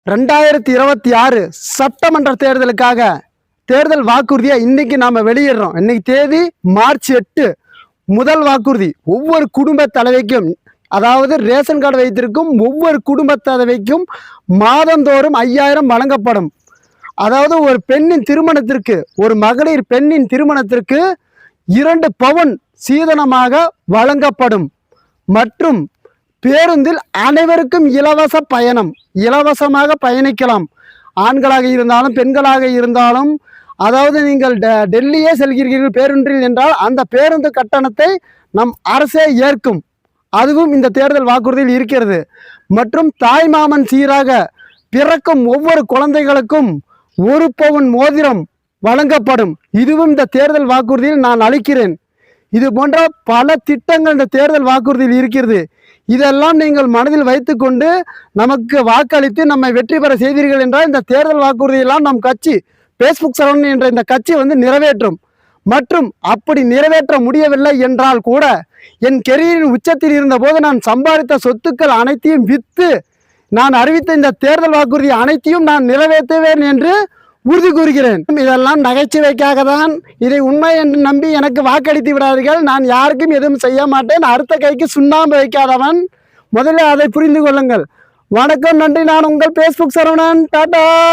2026 சட்டமன்ற தேர்தலுக்காக தேர்தல் வாக்குறுதியை இன்னைக்கு நாம வெளியிடுறோம். இன்னைக்கு தேதி மார்ச் 8. முதல் வாக்குறுதி ஒவ்வொரு குடும்ப தலைவிக்கும், அதாவது ரேஷன் கார்டு வைத்திருக்கும் ஒவ்வொரு குடும்ப தலைவிக்கும் மாதந்தோறும் 5000 வழங்கப்படும். அதாவது ஒரு பெண்ணின் திருமணத்திற்கு, ஒரு மகளிர் பெண்ணின் திருமணத்திற்கு 2 பவுன் சீதனமாக வழங்கப்படும். மற்றும் பேருந்தில் அனைவருக்கும் இலவச பயணம், இலவசமாக பயணிக்கலாம். ஆண்களாக இருந்தாலும் பெண்களாக இருந்தாலும். அதாவது நீங்கள் டெல்லியே செல்கிறீர்கள் பேருந்தில் என்றால் அந்த பேருந்து கட்டணத்தை நம் அரசே ஏற்கும். அதுவும் இந்த தேர்தல் வாக்குறுதியில் இருக்கிறது. மற்றும் தாய்மாமன் சீராக பிறக்கும் ஒவ்வொரு குழந்தைகளுக்கும் 1 பவுன் மோதிரம் வழங்கப்படும். இதுவும் இந்த தேர்தல் வாக்குறுதியில் நான் அளிக்கிறேன். இது போன்ற பல திட்டங்கள் இந்த தேர்தல் வாக்குறுதியில் இருக்கிறது. இதெல்லாம் நீங்கள் மனதில் வைத்துக்கொண்டு நமக்கு வாக்களித்து நம்மை வெற்றி பெற செய்தீர்கள் என்றால் இந்த தேர்தல் வாக்குறுதியெல்லாம் நம் கட்சி பேஸ்புக் சரவணன் என்ற இந்த கட்சி நிறைவேற்றும். மற்றும் அப்படி நிறைவேற்ற முடியவில்லை என்றால் கூட என் கெரியரின் உச்சத்தில் இருந்தபோது நான் சம்பாதித்த சொத்துக்கள் அனைத்தையும் விற்று நான் அறிவித்த இந்த தேர்தல் வாக்குறுதி அனைத்தையும் நான் நிறைவேற்றுவேன் என்று உறுதி கூறுகிறேன். இதெல்லாம் நகைச்சுவைக்காக தான். இதை உண்மை என்று நம்பி எனக்கு வாக்களித்து விடாதீர்கள். நான் யாருக்கும் எதுவும் செய்ய மாட்டேன். அடுத்த கைக்கு சுண்ணாம்பு வைக்காதவன். முதல்ல அதை புரிந்து கொள்ளுங்கள். வணக்கம், நன்றி. நான் உங்கள் பேஸ்புக் சரவணன். டாடா.